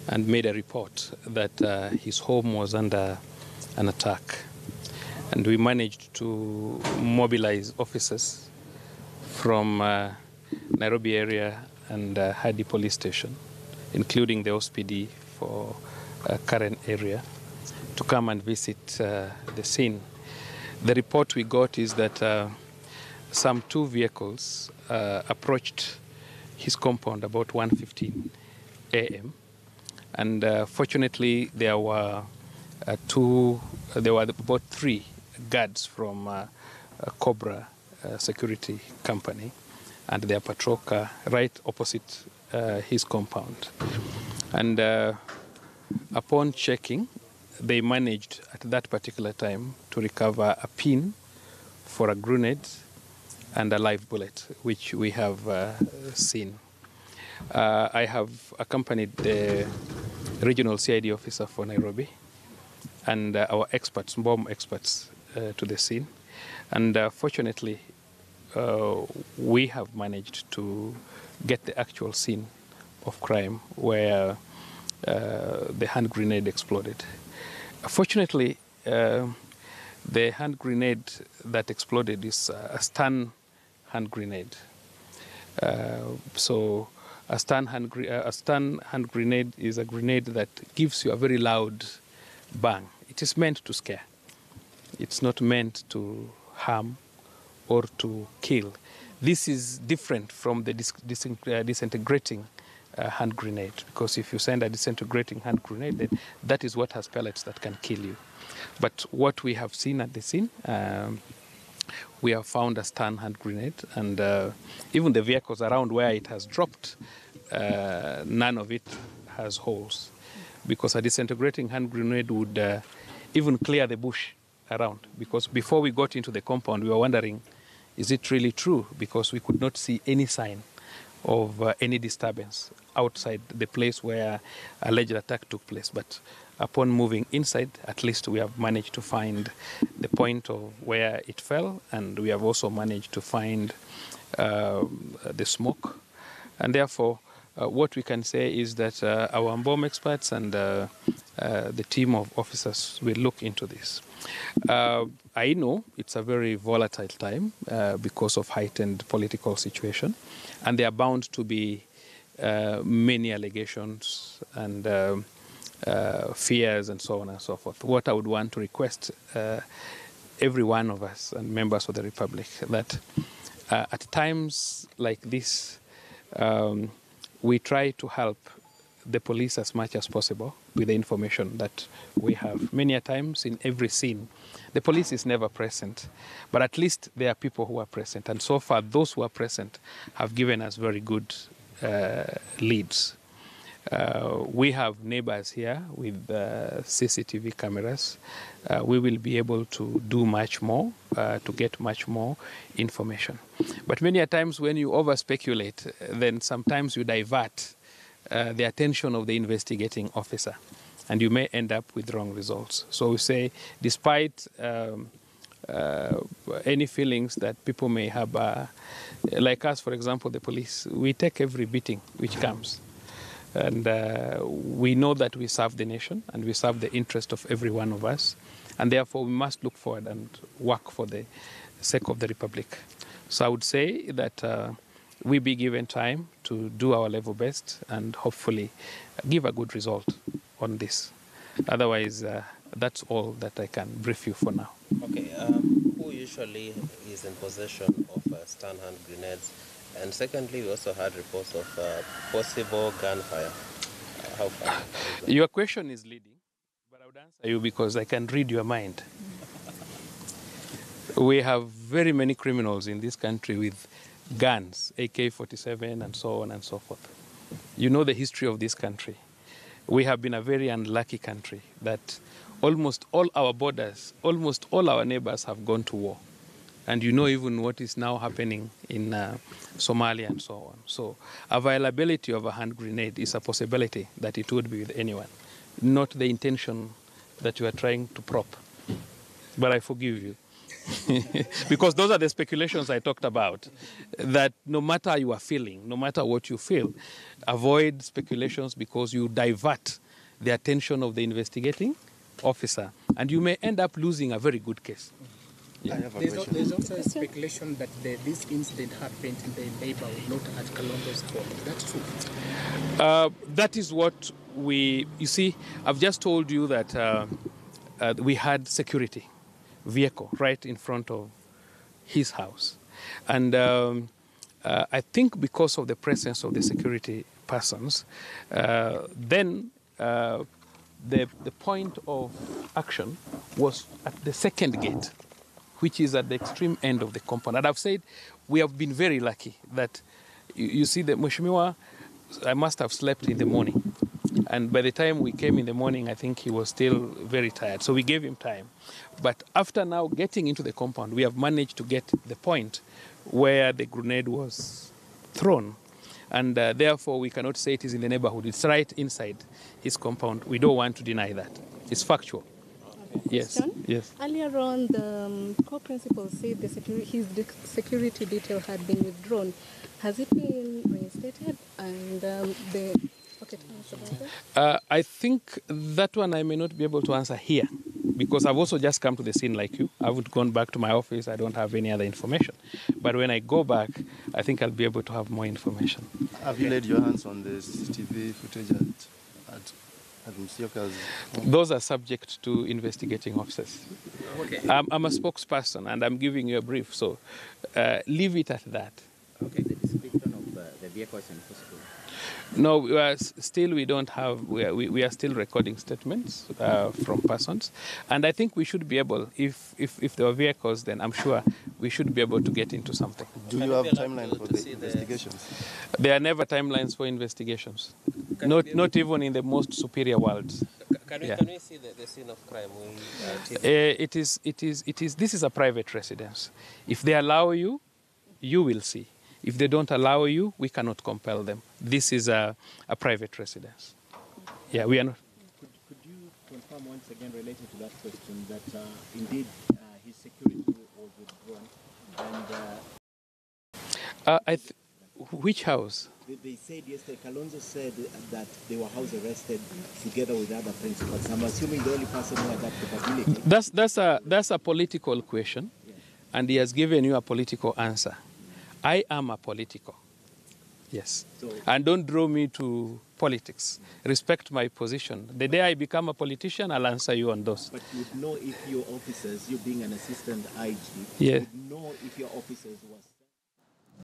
and made a report that his home was under an attack. And we managed to mobilize officers from Nairobi area and Hadi police station, including the OSPD for current area, to come and visit the scene. The report we got is that some 2 vehicles approached his compound about 1:15 a.m. And fortunately, there were about 3 guards from Cobra Security Company and their patrol car right opposite his compound. And upon checking, they managed at that particular time to recover a pin for a grenade and a live bullet, which we have seen. I have accompanied the regional CID officer for Nairobi and our experts, bomb experts, to the scene. And fortunately, we have managed to get the actual scene of crime where the hand grenade exploded. Fortunately, the hand grenade that exploded is a stun hand grenade. So a stun hand grenade is a grenade that gives you a very loud bang. It is meant to scare. It's not meant to harm or to kill. This is different from the disintegrating hand grenade, because if you send a disintegrating hand grenade, then that is what has pellets that can kill you. But what we have seen at the scene, we have found a stun hand grenade, and even the vehicles around where it has dropped, none of it has holes, because a disintegrating hand grenade would even clear the bush around. Because before we got into the compound, we were wondering, is it really true? Because we could not see any sign of any disturbance outside the place where alleged attack took place. But upon moving inside, at least we have managed to find the point of where it fell, and we have also managed to find the smoke. And therefore, what we can say is that our bomb experts and the team of officers will look into this. I know it's a very volatile time because of heightened political situation, and there are bound to be many allegations and fears and so on and so forth. What I would want to request every one of us and members of the Republic, that at times like this, we try to help the police as much as possible with the information that we have. Many a times in every scene, the police is never present, but at least there are people who are present. And so far, those who are present have given us very good leads. We have neighbors here with CCTV cameras. We will be able to do much more, to get much more information. But many a times when you over-speculate, then sometimes you divert the attention of the investigating officer, and you may end up with wrong results. So we say, despite any feelings that people may have, like us, for example, the police, we take every beating which comes. And we know that we serve the nation and we serve the interest of every one of us. And therefore, we must look forward and work for the sake of the Republic. So I would say that we be given time to do our level best and hopefully give a good result on this. Otherwise, that's all that I can brief you for now. Okay, who usually is in possession of stun hand grenades? And secondly, we also had reports of possible gunfire. How far? Your question is leading, but I would answer you because I can read your mind. We have very many criminals in this country with guns, AK-47 and so on and so forth. You know the history of this country. We have been a very unlucky country that almost all our borders, almost all our neighbors have gone to war. And you know even what is now happening in Somalia and so on. So availability of a hand grenade is a possibility that it would be with anyone, not the intention that you are trying to prop. But I forgive you. Because those are the speculations I talked about, that no matter you are feeling, no matter what you feel, avoid speculations because you divert the attention of the investigating officer and you may end up losing a very good case. Yeah. There's also a speculation that this incident happened in the neighborhood, not at Kalonzo's home. Is that true? That is what you see, I've just told you that we had security vehicle right in front of his house. And I think because of the presence of the security persons, then the point of action was at the second gate, which is at the extreme end of the compound. And I've said we have been very lucky that, you see, the Mheshimiwa, I must have slept in the morning. And by the time we came in the morning, I think he was still very tired. So we gave him time. But after now getting into the compound, we have managed to get the point where the grenade was thrown. And therefore, we cannot say it is in the neighborhood. It's right inside his compound. We don't want to deny that. It's factual. Yes. Yes. Earlier on, the co-principal said his security detail had been withdrawn. Has it been reinstated? And okay, tell us about it. I think that one I may not be able to answer here because I've also just come to the scene like you. I haven't gone back to my office. I don't have any other information. But when I go back, I think I'll be able to have more information. Have you laid your hands on the CCTV footage at Msioka's home? Those are subject to investigating officers. Okay. I'm a spokesperson and I'm giving you a brief, so leave it at that. Okay, the description of the vehicle is impossible. No, still we don't have, we are still recording statements from persons. And I think we should be able, if there were vehicles, then I'm sure we should be able to get into something. Do you have a timeline for the investigations? There are never timelines for investigations. Not even in the most superior worlds. Can we see the scene of crime? This is a private residence. If they allow you, you will see. If they don't allow you, we cannot compel them. This is a private residence. Yeah, we are not. Could you confirm once again related to that question that indeed his security was withdrawn and... which house? They said yesterday, Kalonzo said that they were house arrested together with other principals. I'm assuming the only person who had that capability. That's a political question, yeah. And he has given you a political answer. I am a political, yes. So, and don't draw me to politics. Respect my position. The day I become a politician, I'll answer you on those. But you'd know if your officers, you being an assistant IG, yeah. You'd know if your officers was